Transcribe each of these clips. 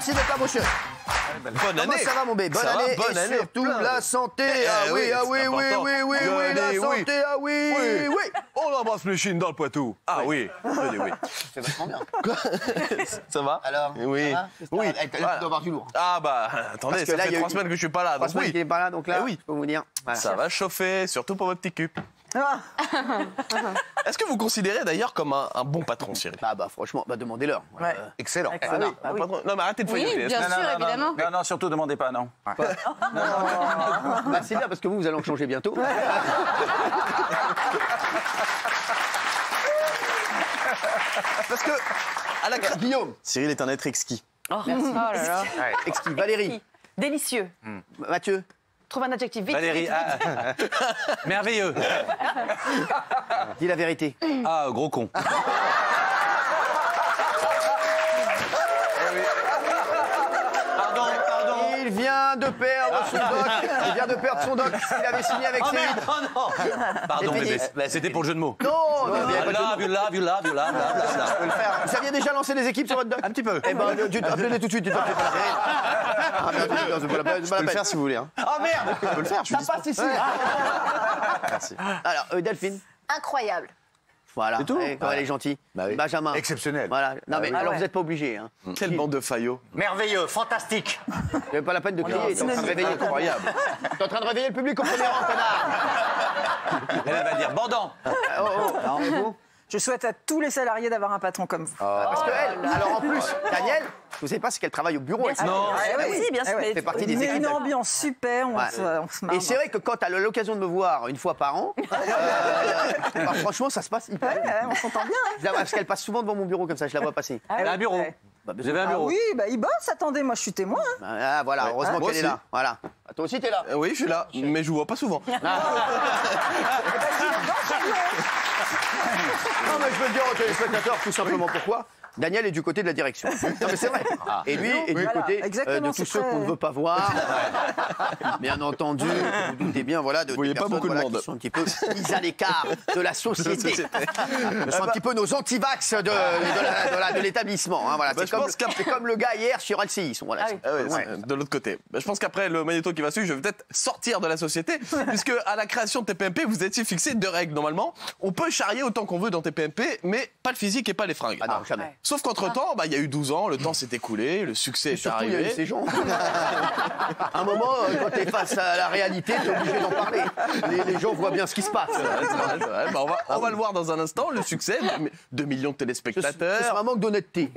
merci d'être là, mon chéri. Bonne Comment année. ça va, mon bébé? Bonne année. Bonne et année. surtout la santé. Ah oui, oui, ah oui, c'est oui, important. oui, oui, Bonne oui, la année, oui. santé, ah oui, oui. On embrasse les Chines dans le Poitou. Ah oui, je dis oui. C'est vachement bien. Ça va? Alors, Oui. ça va? Oui. Là, tu dois avoir du lourd. Ah bah, attendez, Parce que ça là, fait il y a 3 eu- semaines que je suis pas là, donc Franchement, il oui. est pas là, donc là, Eh oui. je peux vous dire. Voilà. Ça va chauffer, surtout pour votre petit cul. Ah. Est-ce que vous considérez d'ailleurs comme un bon patron, Cyril? Ah bah franchement, bah demandez leur. Ouais. Excellent. Excellent. Ah Un patron- Non mais arrêtez de Oui, failloter. bien Non, sûr, non, évidemment. Non, non, surtout, demandez pas, non. Bah c'est bien parce que vous allez en changer bientôt. Parce que à la Guillaume. Cyril est un être exquis. Merci. Oh là là. Exquis. Valérie. Délicieux. Mathieu. Trouve un adjectif vite. Valérie, merveilleux. Dis la vérité. Ah, gros con. Pardon, pardon. Il vient de perdre son doc. Il vient de perdre son doc. Il avait signé avec Oh ses merde, oh non. Pardon, C'est fini. bébé. C'était pour le jeu de mots. Non, non, mais I love you, love you, love you, love you, love you. vous aviez déjà lancé des équipes sur votre doc? Un petit peu. Eh ben, appelez-les tout de suite. Ah merde, c'est pas la peine. Je peux le faire si vous voulez. Hein. Oh merde. Je peux le faire, je suis Ça dispo. passe ici. Merci. Alors, Delphine. Incroyable. Voilà. C'est tout Elle est gentille. Bah oui. Benjamin. Exceptionnel. Voilà. Non, mais oui. alors, ouais. vous n'êtes pas obligé. Hein. Quelle bande de faillots. Merveilleux, fantastique. Il n'y pas la peine de crier. T'es en train de réveiller. Incroyable. T'es en train de réveiller le public au premier rang, connard. Elle va dire bandant. Non, et vous? Je souhaite à tous les salariés d'avoir un patron comme vous. Parce que elle, alors en plus, Daniel, vous savez pas, c'est qu'elle travaille au bureau. elle. Non. Ah, oui, bien sûr. ouais. fait partie des Mais équipes. une ambiance super, on Ouais. se marre. Et c'est vrai que quand elle a l'occasion de me voir une fois par an, bah, franchement, ça se passe hyper Ouais, bien. ouais, on s'entend bien. Hein. Je la vois, parce qu'elle passe souvent devant mon bureau comme ça, je la vois passer. Elle a un bureau. Ouais. Vous avez un Ah bureau. oui, bah il bosse, attendez, moi je suis témoin. Hein. Ah, voilà, Ouais. heureusement Moi qu'elle est aussi. là. Voilà. Ah, toi aussi, t'es là. Oui, je suis là, mais je vous vois pas souvent. Non, mais je veux le dire aux téléspectateurs tout simplement pourquoi. Daniel est du côté de la direction. Non, mais c'est vrai. Et lui est du Voilà, côté exactement, de tous c'est ceux très- qu'on ne veut pas voir. Bien entendu, vous vous doutez bien, voilà, de voyez des pas personnes, beaucoup de voilà, monde. qui sont un petit peu mises à l'écart de la société. Ce sont un petit peu nos anti-vax de l'établissement. Hein, voilà. Bah, je pense C'est comme le gars hier sur LCI. Ils sont, voilà, Ah oui. Ah ouais, Ouais. c'est de l'autre côté. Bah, je pense qu'après le magnéto qui va suivre, je vais peut-être sortir de la société, puisque à la création de TPMP, vous étiez fixé 2 règles. Normalement, on peut charrier autant qu'on veut dans TPMP, mais pas le physique et pas les fringues. Ah non, jamais. Ouais. Sauf qu'entre-temps, bah, il y a eu 12 ans, le temps s'est écoulé, le succès est Surtout, il y a eu arrivé. ces gens. À un moment, quand tu es face à la réalité, tu es obligé d'en parler. Les gens voient bien ce qui se passe. Ouais, c'est vrai, c'est vrai. Bah, on va le voir dans un instant, le succès, 2 millions de C'est téléspectateurs. un manque d'honnêteté.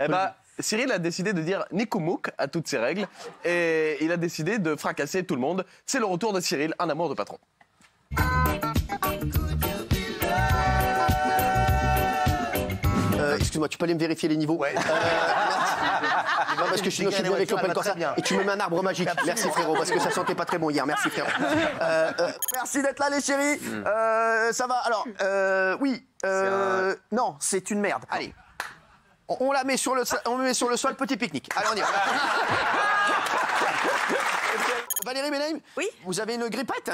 Eh ben, Cyril a décidé de dire Nikomouk à toutes ces règles et il a décidé de fracasser tout le monde. C'est le retour de Cyril, un amour de patron. Excuse-moi, tu peux aller me vérifier les niveaux? Ouais. Non, parce que je suis bien avec l'Open Corsa. Et tu me mets un arbre magique. Merci frérot, parce que ça sentait pas très bon hier. Merci frérot. Merci d'être là les chéris. Ça va. Alors, oui. Non, c'est une merde. Allez. On la met sur le sol, petit pique-nique. Allez, on y va. Valérie Benaïm, Oui. vous avez une grippette?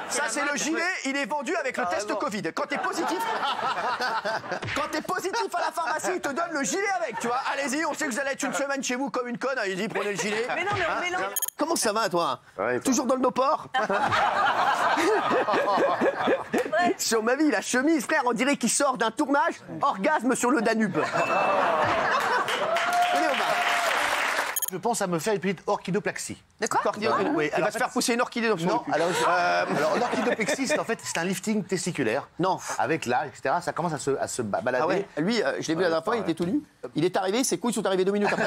Ça, c'est le gilet, il est vendu avec le test Covid. Quand t'es positif à la pharmacie, ils te donnent le gilet avec, tu vois. Allez-y, on sait que vous allez être une semaine chez vous comme une conne. Allez-y, prenez le gilet. Mais non, mais non. Comment ça va, toi? Toujours dans le noport? Sur ma vie, la chemise, frère, on dirait qu'il sort d'un tournage. Orgasme sur le Danube. Allez, on va. Je pense à me faire une petite orchidoplastie. De quoi? Oui, Il alors, va se faire pousser une orchidée dans son Non, cul. alors l'orchidoplastie, c'est un lifting testiculaire. Non. Avec là, etc. Ça commence à se balader. Ah ouais, lui, je l'ai vu la dernière fois, il était tout nu. Il est arrivé, ses couilles sont arrivées 2 minutes après.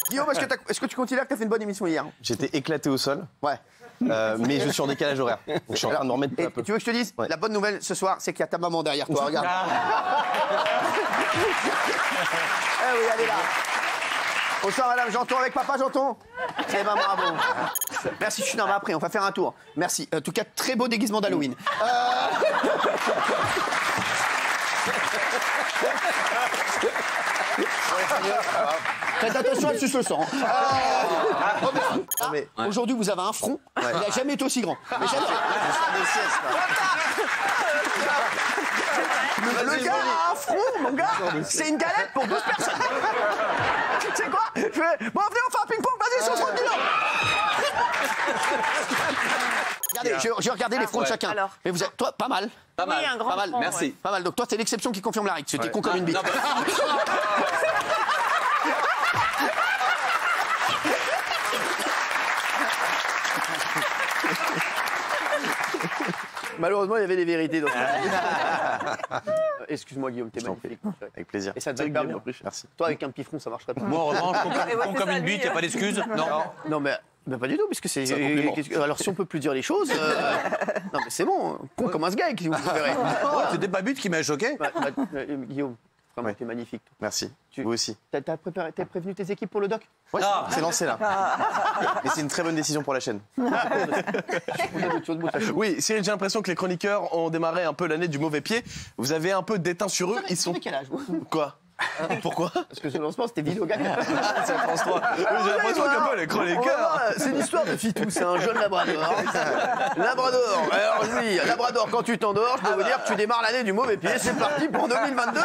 Guillaume, est-ce que tu considères que tu as fait une bonne émission hier? J'étais éclaté au sol, Ouais. mais je suis en décalage horaire. Donc je suis en train de me remettre peu Et à peu. tu veux que je te dise? Ouais. La bonne nouvelle ce soir, c'est qu'il y a ta maman derrière toi, regarde. Eh oui, elle est là. Bonsoir madame Janton, avec papa Janton. Eh ben bravo. Merci, je suis dans ma après, on va faire un tour. Merci. En tout cas, très beau déguisement d'Halloween. Faites attention, elle suce le sang. Mais aujourd'hui, vous avez un front. Il n'a jamais été aussi grand. Mais jamais. Le gars a un front, mon gars. C'est une galette pour 12 personnes. Tu sais quoi? Bon, venez, on fait un ping-pong. Vas-y, sur 30 kilos. Regardez, j'ai regardé les fronts de chacun. Alors. Mais vous êtes, toi, pas mal. Oui, un grand Pas mal. front, Merci. Pas mal. Donc toi, t'es l'exception qui confirme la règle. C'était con comme une bite. Non, Malheureusement, il y avait des vérités. Donc... Excuse-moi, Guillaume, t'es magnifique. Avec plaisir. Et ça te va hyper bien. Merci. Toi, avec un petit front, ça marcherait pas. Moi, en revanche, con comme une bite, il n'y a pas d'excuse. Non. Non, mais pas du tout, puisque c'est. Alors, si on peut plus dire les choses. Non, mais c'est bon. Con comme un sgeg, si vous préférez. C'était pas but qui m'a choqué. Guillaume, vraiment, t'es magnifique. Merci. Vous aussi. T'as prévenu tes équipes pour le doc? Ouais, c'est lancé là. Et c'est une très bonne décision pour la chaîne. Oui, Cyril, j'ai l'impression que les chroniqueurs ont démarré un peu l'année du mauvais pied. Vous avez un peu déteint sur eux. Ils sont. quel âge? Quoi? Pourquoi? Parce que ce lancement, c'était vidéo gag. C'est France 3. J'ai l'impression qu'un peu les chroniqueurs. C'est l'histoire de Fitou, c'est un jeune labrador. Labrador. Alors lui, labrador, quand tu t'endors, je peux vous dire que tu démarres l'année du mauvais pied. C'est parti pour 2022.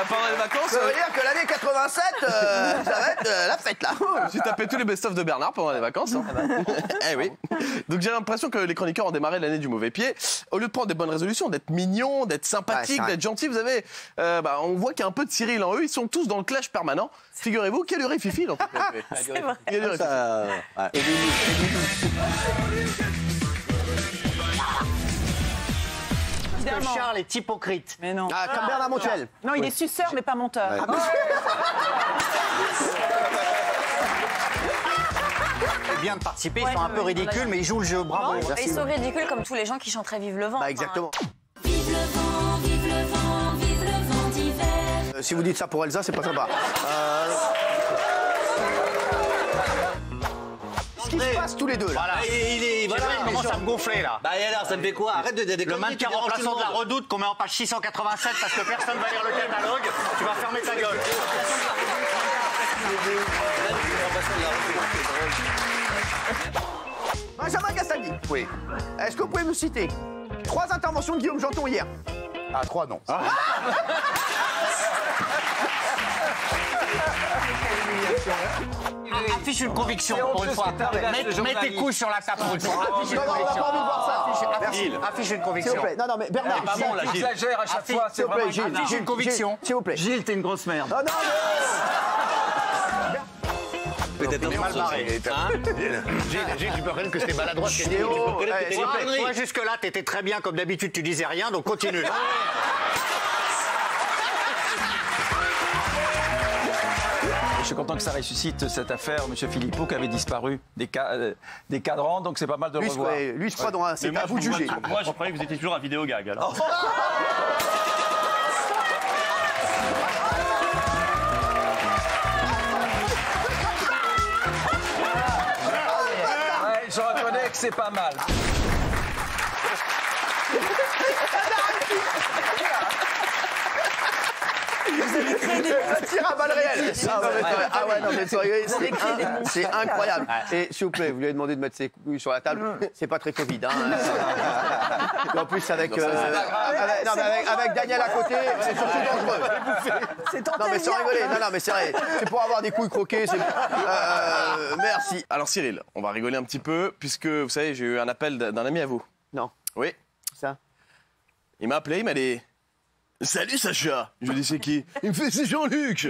Pendant les vacances, Ça veut dire que l'année 87, ça va être la fête là. j'ai tapé tous les best-of de Bernard pendant les vacances. Hein. Eh oui. Donc j'ai l'impression que les chroniqueurs ont démarré l'année du mauvais pied. Au lieu de prendre des bonnes résolutions, d'être mignons, d'être sympathiques, Ouais, d'être gentils, vous avez, on voit qu'il y a un peu de Cyril en eux. Ils sont tous dans le clash permanent. Figurez-vous qu'il y a du rififi dans TPMP. C'est vrai. Il y a du rififi. Charles est hypocrite. Mais non. Ah, comme Bernard Montiel. Non, il est suceur, mais pas monteur. C'est bien de participer, ils sont un peu ridicules, mais ils jouent le jeu. Bravo. Et ils sont ridicules comme tous les gens qui chanteraient Vive le vent. Bah exactement. Vive le vent, vive le vent, vive le vent d'hiver. Si vous dites ça pour Elsa, c'est pas sympa. Ce qui se passe tous les deux là. Voilà. Il commence à me gonfler là. Bah et alors, ça me fait quoi? Arrête de déconner. Le maintien remplaçant de la Redoute qu'on met en page 687 parce que personne va lire le catalogue, tu vas fermer ta gueule. Benjamin Castaldi. Oui. Est-ce que vous pouvez me citer 3 interventions de Guillaume Janton hier? Ah, 3 non. Affiche une conviction pour une fois. Mets tes couilles sur la table pour une fois. Affiche une Non, on n'a pas envie de voir ça. Affiche une S'il conviction. vous plaît. Non, mais Bernard. Pas bon, là, Gilles. Exagère à chaque fois. S'il vous plaît, Gilles. Affiche une conviction. S'il vous plaît. Gilles, t'es une grosse merde. Non, Peut-être mal barré. Gilles, tu peux reconnaître que c'était maladroit ce qu'elle dit. Toi, jusque-là, t'étais très bien, comme d'habitude, tu disais rien, donc continue. Je suis content que ça ressuscite cette affaire, M. Philippot, qui avait disparu des cadrans, donc c'est pas mal de le revoir. Lui, je crois, c'est à vous de juger. Moi, je croyais que vous étiez toujours un vidéo gag. Alors. Ouais, je reconnais que c'est pas mal. Un tir à balles réelles. Ah ouais, non, mais sérieux, c'est incroyable. Et s'il vous plaît, vous lui avez demandé de mettre ses couilles sur la table. C'est pas très Covid. Et en plus, avec Daniel à côté, c'est surtout dangereux. C'est tenté Non, mais le sans bien. rigoler. Non, mais c'est vrai. C'est pour avoir des couilles croquées. Merci. Alors Cyril, on va rigoler un petit peu, puisque vous savez, j'ai eu un appel d'un ami à vous. Non. Oui. Ça. Il m'a appelé, il m'a dit Salut Sacha. Je lui dis c'est qui? Il me fait c'est Jean-Luc.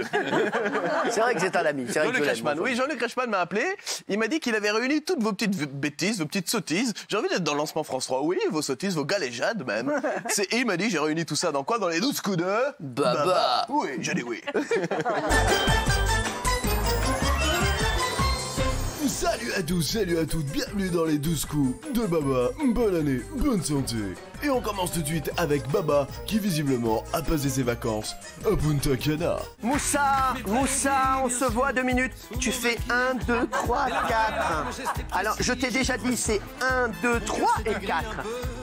C'est vrai que c'est un ami. Jean-Luc Reichmann. Oui, Jean-Luc Reichmann m'a appelé. Il m'a dit qu'il avait réuni toutes vos petites bêtises, vos petites sottises. J'ai envie d'être dans le lancement France 3. Oui, vos sottises, vos galéjades même. Et il m'a dit j'ai réuni tout ça dans quoi? Dans les 12 coups de Baba. Oui, j'ai dit oui. Salut Salut à tous, salut à toutes, bienvenue dans les 12 coups de Baba. Bonne année, bonne santé. Et on commence tout de suite avec Baba qui visiblement a passé ses vacances à Punta Cana. Moussa, on se voit 2 minutes. Tu fais 1, 2, 3, 4. Alors, je t'ai déjà dit, c'est 1, 2, 3 et 4.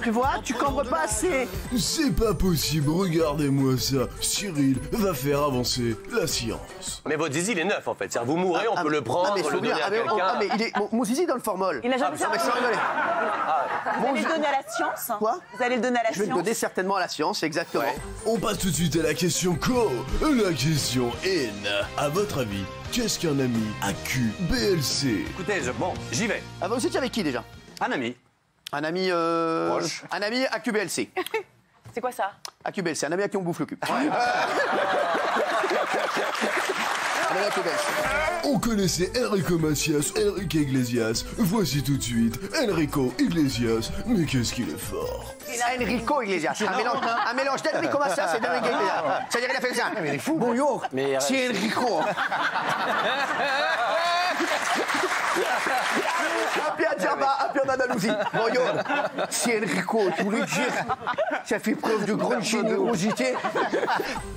Tu vois, tu cambres pas assez. C'est pas possible, regardez-moi ça. Cyril va faire avancer la science. Mais votre zizi, il est neuf en fait. C'est-à-dire, vous mourrez, on peut le prendre, mais le donner à quelqu'un. mais il est, mon zizi dans le formol. Il a jamais fait mais sans rigoler. Vous allez le donner à la science? Quoi? Vous allez le donner à la Je vais le science? donner certainement à la science, exactement. Ouais. On passe tout de suite à la question co, la question N. À votre avis, qu'est-ce qu'un ami AQBLC? Écoutez, bon, j'y vais. Ah, vous étiez avec qui déjà? Un ami. Un ami. Proche. Un ami AQBLC. C'est quoi ça? AQBLC, un ami à qui on bouffe le cul. Un ami AQBLC. On connaissait Enrico Macias, Enrique Iglesias. Voici tout de suite Enrico Iglesias. Mais qu'est-ce qu'il est fort. Enrico Iglesias. Un mélange d'Enrico Macias et d'Enrique Iglesias. C'est-à-dire, il a fait ça. Mais il est fou. Bonjour. C'est Enrico. Happy à Djerba, happy en Andalousie. Bonjour. C'est Enrico, tu voulais dire. Ça fait preuve de grande générosité.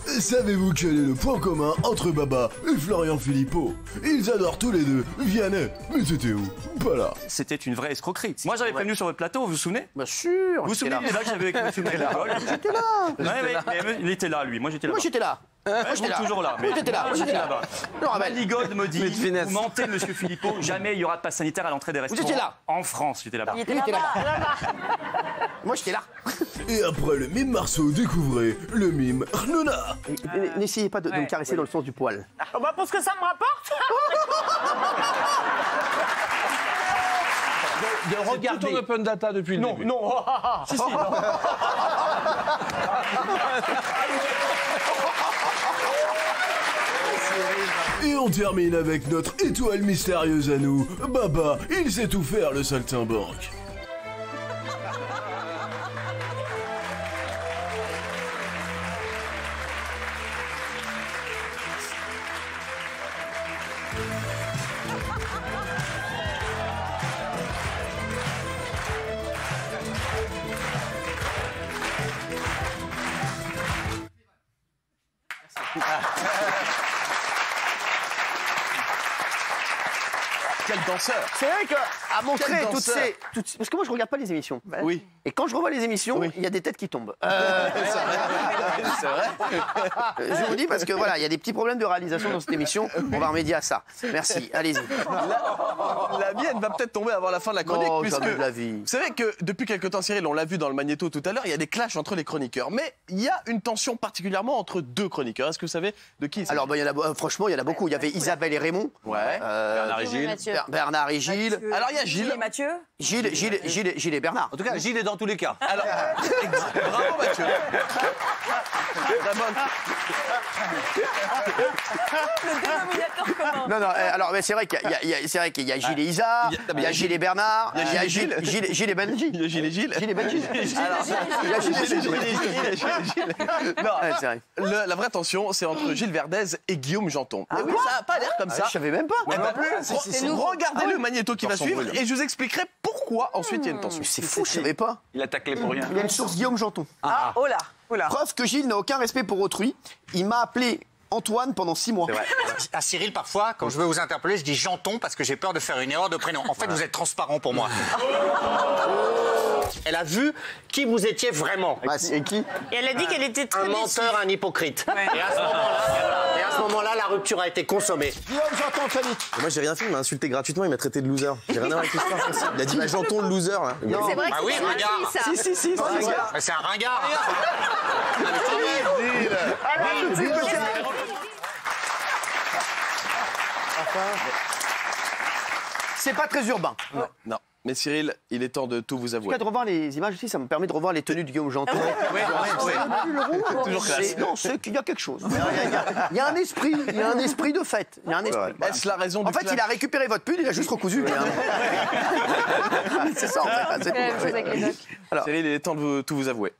Savez-vous quel est le point commun entre Baba et Florian Philippot? Ils adorent tous les deux Vianney. Mais c'était où? Pas là. C'était une vraie escroquerie. Moi, j'avais prévenu sur votre plateau, vous vous souvenez? Bien sûr. Vous vous souvenez du débat que j'avais avec M. Mélenchon? J'étais là. Ouais, il était là, lui. Moi, j'étais là. Moi, j'étais là. Moi, j'étais toujours là. Moi, j'étais là. Moi, j'étais là. Maligode me dit, vous mentez, monsieur Philippot, jamais il y aura de passe sanitaire à l'entrée des restaurants. étiez là. En France, j'étais là-bas. Il était là-bas. Moi, j'étais là. Et après le mime Marceau, découvrez le mime Arnona. N'essayez pas de me caresser dans le sens du poil. Bah, pour ce que ça me rapporte. De regarder. Tout en open data depuis le début. Non, si, si. Et on termine avec notre étoile mystérieuse à nous. Baba, il sait tout faire, le saltimbanque. Quel danseur! C'est vrai qu'à montrer Quel toutes danseur. ces... Parce que moi, je regarde pas les émissions. Oui. Et quand je revois les émissions, il y a des têtes qui tombent. C'est vrai. Je vous dis parce que voilà, il y a des petits problèmes de réalisation dans cette émission. On va remédier à ça. Merci. Allez-y. La mienne va peut-être tomber avant la fin de la chronique. Non, puisque jamais de la vie. Vous savez que depuis quelque temps, Cyril, on l'a vu dans le Magnéto tout à l'heure, il y a des clashs entre les chroniqueurs. Mais il y a une tension particulièrement entre deux chroniqueurs. Est-ce que vous savez de qui il s'agit? Alors, il y en a, franchement, il y en a beaucoup. Il y avait Isabelle et Raymond. Ouais. Bernard et Gilles. Mathieu. Bernard et Gilles. Alors il y a Gilles. Et Mathieu. Gilles et Bernard. En tout cas, Gilles est dans tous les cas. Alors, bravo Mathieu. La bonne. Le dénominateur commun. Non, alors, mais c'est vrai qu'il y a Gilles et Isa, il y a Gilles et Bernard, il y a Gilles et Benji. Il y a Gilles et Gilles. Gilles et Benji. Alors, il y a Gilles et Gilles. Non, Ouais, c'est vrai. la vraie tension, c'est entre Gilles Verdez et Guillaume Janton. Ah Et oui, ça n'a pas l'air comme ça. Je savais même pas. Eh ben, regardez le magnéto qui va suivre et je vous expliquerai pourquoi ensuite il y a une tension. C'est fou, je savais pas. Il a taclé pour rien. Il y a une source Guillaume Janton. Oh là, oh là. Preuve que Gilles n'a aucun respect pour autrui. Il m'a appelé Antoine pendant 6 mois. C'est vrai. À Cyril, parfois, quand je veux vous interpeller, je dis Janton parce que j'ai peur de faire une erreur de prénom. En fait, vous êtes transparent pour moi. Elle a vu qui vous étiez vraiment. Bah, c'est qui? Et elle a dit qu'elle était très Un menteur, un hypocrite. Et à ce moment-là, la rupture a été consommée. Guillaume Janton, très vite. Moi j'ai rien fait, il m'a insulté gratuitement, il m'a traité de loser. J'ai rien à voir avec l'histoire. Il a dit bah Janton le loser là. C'est vrai que Ah oui, c'est ringard. gentil, ça. Si, Mais c'est un ringard. C'est pas très urbain. Non. Mais Cyril, il est temps de tout vous En tout avouer. cas, de revoir les images aussi, ça me permet de revoir les tenues de Guillaume Janton. Toujours classe. Non, c'est qu'il y a quelque chose. Il y a un esprit, il y a un esprit de fête. Il y a un esprit. Est-ce la raison du En fait, clash il a récupéré votre pull, il a juste recousu. C'est ça, en fait. C'est tout. Alors, Cyril, il est temps de tout vous avouer.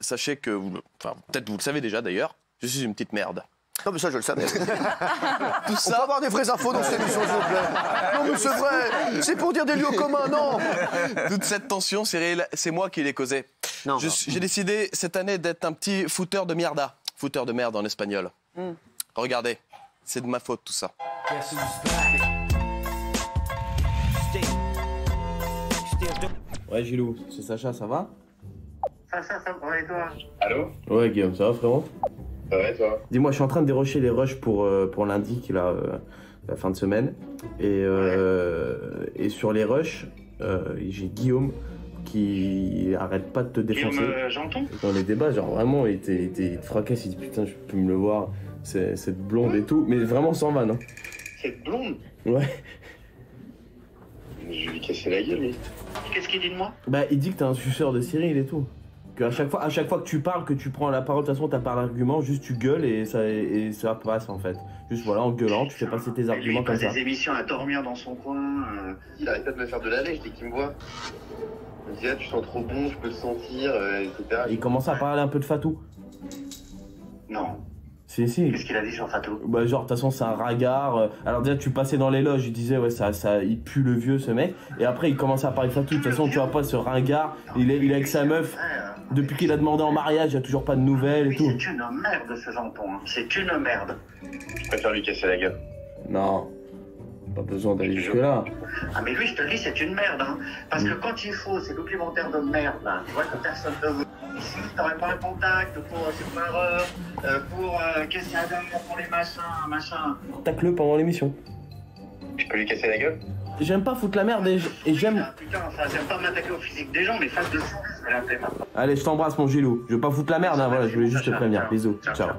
Sachez que, enfin, peut-être vous le savez déjà d'ailleurs, je suis une petite merde. Non, mais ça, je le savais. Tout On peut ça, avoir des vraies infos dans cette émission, s'il vous plaît. Non, mais c'est vrai. C'est pour dire des lieux communs, non. toute cette tension, Cyril, c'est moi qui l'ai causée. Non, J'ai décidé cette année d'être un petit fouteur de mierda. Fouteur de merde en espagnol. Regardez, c'est de ma faute tout ça. Ouais, Gilou, c'est Sacha, ça va? Sacha, ça va et toi? Allô? Ouais, Guillaume, ça va, frérot? Ça va et toi? Dis-moi, je suis en train de dérocher les rushs pour lundi, qui est la fin de semaine. Et sur les rushs, j'ai Guillaume qui arrête pas de te défoncer. Guillaume Janton? Dans les débats, genre vraiment, il te fracasse, il dit putain, je peux me le voir, cette blonde et tout, mais vraiment sans vanne. Hein. Cette blonde? Ouais. Je vais lui casser la gueule, lui. Qu'est-ce qu'il dit de moi? Bah, il dit que t'es un suceur de Cyril et tout. À chaque fois que tu parles, que tu prends la parole, de toute façon, t'as pas d'argument, juste tu gueules et ça passe en fait. Juste voilà, en gueulant, tu fais passer tes arguments comme ça. Il passe des émissions à dormir dans son coin. Il arrête pas de me faire de la lèche dès qu'il me voit. Il me dit, ah, tu sens trop bon, je peux te sentir, etc. Il commence à parler un peu de Fatou. Non. Si. Qu'est-ce qu'il a dit sur Fatou? Bah genre de toute façon c'est un regard. Alors déjà tu passais dans les loges, il disait ouais ça il pue le vieux ce mec. Et après il commençait à parler de Fatou. De toute façon tu vois pas ce ringard, il est avec sa meuf. Depuis qu'il a demandé en mariage, il y a toujours pas de nouvelles et tout. C'est une merde ce Janton, hein. C'est une merde. Je préfère lui casser la gueule. Non. Pas besoin d'aller jusque là. Ah mais lui je te le dis c'est une merde hein. Parce que quand il faut ces documentaires de merde là, tu vois que personne ne veut. Si t'aurais pas un contact pour Supermareur, pour qu'est-ce qu'il y a derrière pour les machins. Tacle-le pendant l'émission. Je peux lui casser la gueule? J'aime pas foutre la merde et j'aime... Putain, enfin j'aime pas m'attaquer au physique des gens, mais face de souris, je vais l'appeler maintenant. Allez, je t'embrasse mon Gilou. Je veux pas foutre la merde, hein, voilà, je voulais juste te prévenir. Bisous. Ciao.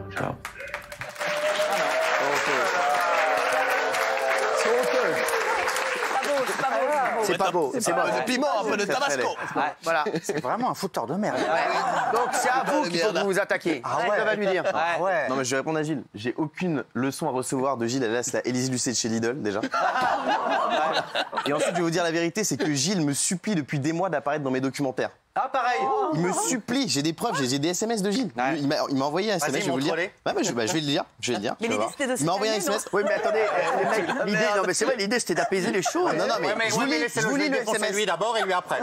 C'est pas beau, c'est pas beau. Un peu de piment, un peu de tabasco. Voilà. C'est vraiment un fouteur de merde. Donc c'est à vous qu'il faut que vous vous attaquiez. Ça va lui dire. Non mais je vais répondre à Gilles. J'ai aucune leçon à recevoir de Gilles. Là, c'est la Élysée Lucet de chez Lidl déjà. Et ensuite, je vais vous dire la vérité, c'est que Gilles me supplie depuis des mois d'apparaître dans mes documentaires. Ah, pareil. Il me supplie, j'ai des preuves, j'ai des SMS de Gilles. Il m'a envoyé un SMS, je vais vous le dire. Ouais, je vais le dire, Mais l'idée c'était de se Il m'a envoyé un calmer, SMS. Oui, mais attendez, les mecs, l'idée, non, mais c'est vrai, l'idée c'était d'apaiser les choses. Non, mais je vous lis le SMS. Lui d'abord et lui après.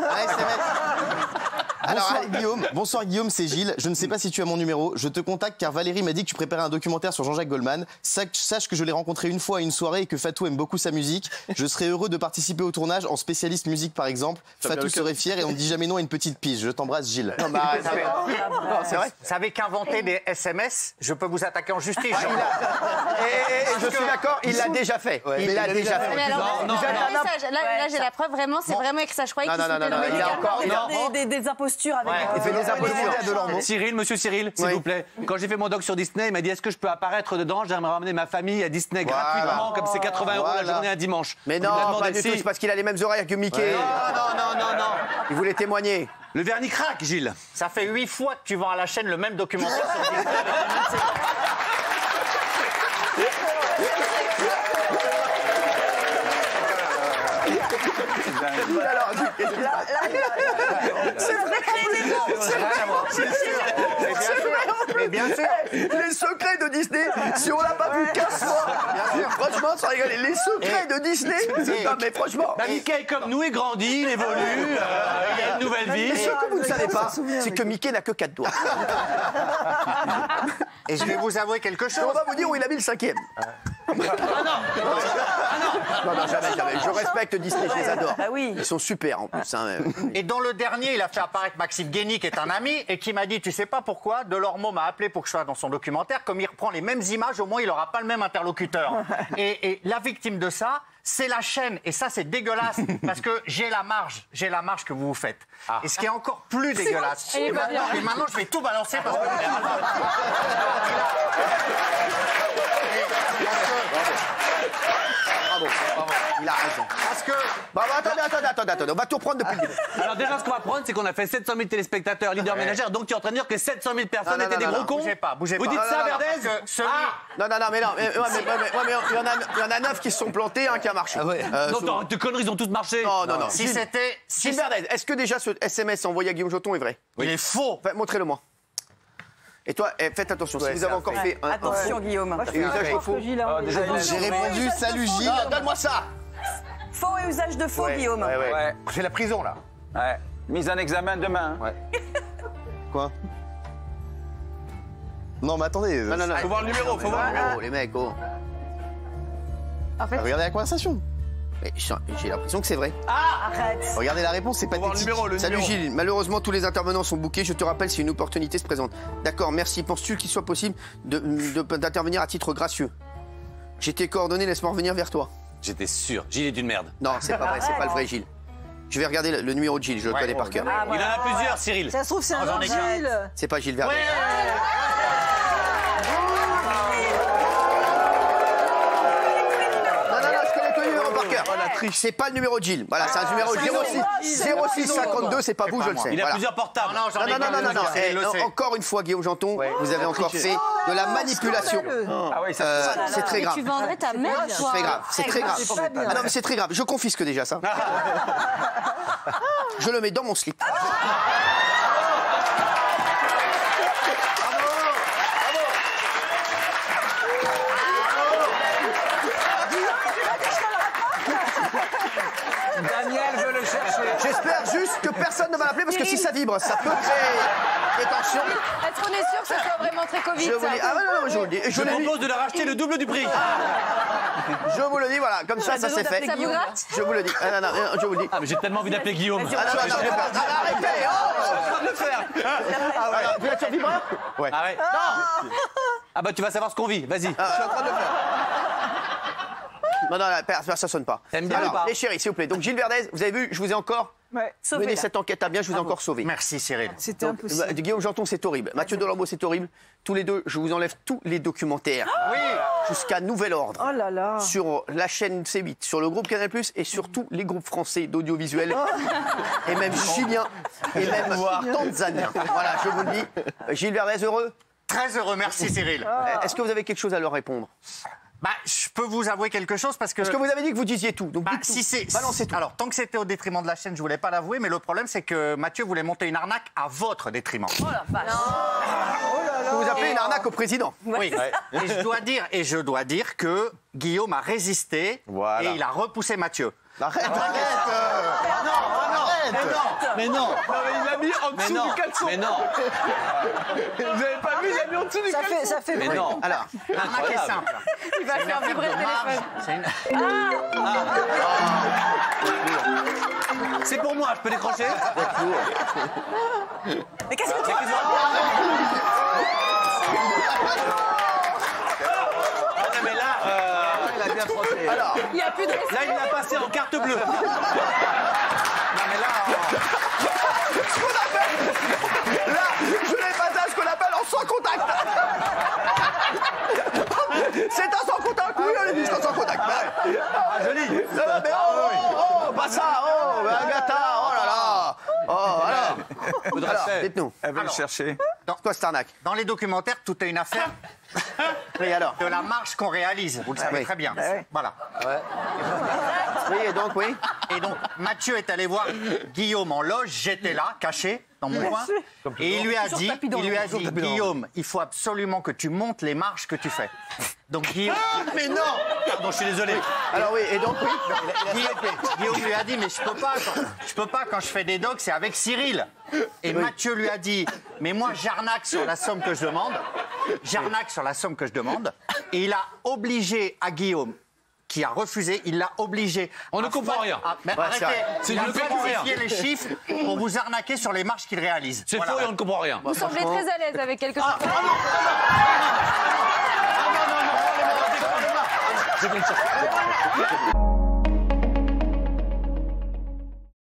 Alors, Guillaume, bonsoir Guillaume, c'est Gilles. Je ne sais pas si tu as mon numéro. Je te contacte car Valérie m'a dit que tu préparais un documentaire sur Jean-Jacques Goldman. Sache que je l'ai rencontré une fois à une soirée et que Fatou aime beaucoup sa musique. Je serais heureux de participer au tournage en spécialiste musique par exemple. Fatou serait fier et on ne dit jamais non à une petite pige. Je t'embrasse Gilles. Non, bah, c'est vrai. Vous savez qu'inventer des SMS, je peux vous attaquer en justice. Et je suis d'accord, il l'a déjà fait. Il l'a déjà fait. Mais alors, là j'ai la preuve vraiment, c'est vraiment avec ça. Je croyais qu'il Non, c'était il a encore. Des impostures avec... Il fait des impostures. Cyril, monsieur Cyril, s'il vous plaît. Quand j'ai fait mon doc sur Disney, il m'a dit est-ce que je peux apparaître dedans? J'aimerais ramener ma famille à Disney gratuitement, comme c'est 80 € la journée un dimanche. Mais non, pas du tout, c'est parce qu'il a les mêmes oreilles que Mickey. Non. Il voulait témoigner. Le vernis craque, Gilles. Ça fait 8 fois que tu vends à la chaîne le même documentaire sur Disney. Alors, Mais bien sûr. Les secrets de Disney, si on l'a pas vu 15 fois, franchement, sans rigoler, les secrets de Disney, non mais franchement. Mickey est comme nous, il grandit, il évolue, il a une nouvelle vie. Et ce que vous ne savez pas, c'est que Mickey n'a que 4 doigts. Et je vais vous avouer quelque chose. On va vous dire où il a mis le 5e. Non, jamais. Je respecte Disney, je les adore. Ah oui. Ils sont super en plus. Hein. Et dans le dernier, il a fait apparaître Maxime Guény, qui est un ami, et qui m'a dit, tu sais pas pourquoi, Delormeau m'a appelé pour que je sois dans son documentaire. Comme il reprend les mêmes images, au moins il n'aura pas le même interlocuteur. Et la victime de ça, c'est la chaîne. Et ça, c'est dégueulasse, parce que j'ai la marge que vous vous faites. Et ce qui est encore plus dégueulasse. Et maintenant, je vais tout balancer parce que... Bravo. Il a raison. Parce que... Attendez, on va tout reprendre depuis le début. Alors déjà, ce qu'on va prendre, c'est qu'on a fait 700 000 téléspectateurs leaders ménagères, donc tu es en train de dire que 700 000 personnes étaient des gros cons. Bougez pas. Vous dites ça, Verdez? Non, mais il y en a 9 qui se sont plantés, un qui a marché. Non, de conneries, ils ont tous marché. Non. Si c'était... Gilles Verdez, est-ce que déjà ce SMS envoyé à Guillaume Joton est vrai? Il est faux. Montrez-le-moi. Et toi, faites attention, si vous avez encore fait un... Attention, Guillaume. Et usage de faux. J'ai répondu salut Gilles. Donne-moi ça. Faux et usage de faux, Guillaume. Ouais. C'est la prison, là. Ouais. Mise en examen demain. Ouais. Quoi? Non, mais attendez. Non. Faut voir le numéro, faut voir le numéro. Les mecs, oh. En fait, Regardez la conversation. Mais j'ai l'impression que c'est vrai. Arrête. Regardez la réponse, c'est Faut voir pathétique. le Salut numéro. Gilles, malheureusement tous les intervenants sont bookés. Je te rappelle si une opportunité se présente. D'accord, merci. Penses-tu qu'il soit possible d'intervenir à titre gracieux? J'ai tes coordonnées, laisse-moi revenir vers toi. J'étais sûr. Gilles est d'une merde. Non, c'est pas vrai, c'est pas le vrai Gilles. Je vais regarder le numéro de Gilles, je le connais par cœur. Il en a plusieurs, Cyril. Ça se trouve, c'est un autre Gilles. C'est pas Gilles Verdez. Non, je connais que le numéro par cœur. C'est pas le numéro de Gilles. Voilà, c'est un numéro 06 52, c'est pas vous, je le sais. Il a Voilà. plusieurs portables. Non. Encore une fois, Guillaume Janton, vous avez encore fait de la manipulation. Ah oui, C'est très grave. tu vendrais ta mère, C'est toi. très grave, c'est très grave. Ah non, mais c'est très grave. Je confisque déjà ça. Je le mets dans mon slip. Daniel veut le chercher. J'espère juste que personne ne va l'appeler parce que si ça vibre, ça peut créer des tensions. Est-ce qu'on est sûr que ce soit vraiment très Covid, Je vous ça dis, je vous le dis. Je propose de le racheter le double du prix. Je vous le dis, voilà, comme ça c'est fait. Ça vous gratte? Je vous le dis. Non, je vous le dis. Ah, mais j'ai tellement envie d'appeler Guillaume. Arrêtez, je suis en train de le faire. Tu l'as sur vibreur? Ouais. Ah ouais. Non. Ah bah tu vas savoir ce qu'on vit. Vas-y. Je suis en train de le faire. Non, ça sonne pas. T'aimes bien Alors, ou pas? les chéris, s'il vous plaît. Donc Gilles Verdez, vous avez vu, je vous ai encore sauvé, mené là. cette enquête à bien, je vous ai encore sauvé. Merci, Cyril. C'était impossible. Guillaume Janton, c'est horrible. Mathieu Delambeau, c'est horrible. Tous les deux, je vous enlève tous les documentaires. Oui. Jusqu'à nouvel ordre. Oh là là. Sur la chaîne C8, sur le groupe Canal+, et sur tous les groupes français d'audiovisuel, et même chiliens, et même tanzaniens. Voilà, je vous le dis. Gilles Verdez, heureux? Très heureux, merci, Cyril. Est-ce que vous avez quelque chose à leur répondre? Bah, je peux vous avouer quelque chose parce que... Parce que vous avez dit que vous disiez tout. Donc Bah, dites tout. si c'est... Balancez tout. Alors, tant que c'était au détriment de la chaîne, je voulais pas l'avouer, mais le problème, c'est que Mathieu voulait monter une arnaque à votre détriment. Oh la vache. Que vous appelez une arnaque au président. Oui. Et je dois dire que Guillaume a résisté et il a repoussé Mathieu. Arrête. Mais non. Non, mais il l'a mis en dessous du caleçon. Mais non. Vous avez pas vu, il l'a mis en dessous du caleçon. Ça fait Mais bruit. non. Alors, L'arnaque est simple. Il va faire vibrer le téléphone. C'est pour moi, je peux décrocher. Mais qu'est-ce que tu Mais là, Il a bien frotté. alors, Il n'y a plus de respect. là, il l'a passé en carte bleue. là, je l'ai passé à ce qu'on appelle en sans contact. C'est un sans contact, oui, on est dit sans contact. Ah, joli. Non, mais pas ça, Agatha, oh là là. Oh, alors, dites-nous. Elle veut le chercher. C'est quoi cette arnaque? Dans les documentaires, tout est une affaire Oui, alors. de la marche qu'on réalise. Vous le savez Oui. très bien. Voilà. Oui, et donc, oui. Et donc, Mathieu est allé voir Guillaume en loge. J'étais là, caché, dans mon coin. Et il lui a dit, Guillaume, il faut absolument que tu montes les marches que tu fais. Donc, Guillaume... Mais non. Pardon, je suis désolé. Alors, oui, et donc, oui. Guillaume lui a dit, mais je peux pas quand je fais des docs, c'est avec Cyril. Et Mathieu lui a dit, mais moi j'arnaque sur la somme que je demande. J'arnaque sur la somme que je demande. Et il a obligé à Guillaume, qui a refusé, il l'a obligé. On ne comprend rien. Mais Ouais, c'est arrêtez, vrai. il a Je ne comprends rien. falsifié les chiffres pour vous arnaquer sur les marches qu'il réalise. C'est Voilà. faux et on ne comprend rien. Vous semblez très à l'aise avec quelque chose. Je vais le chercher.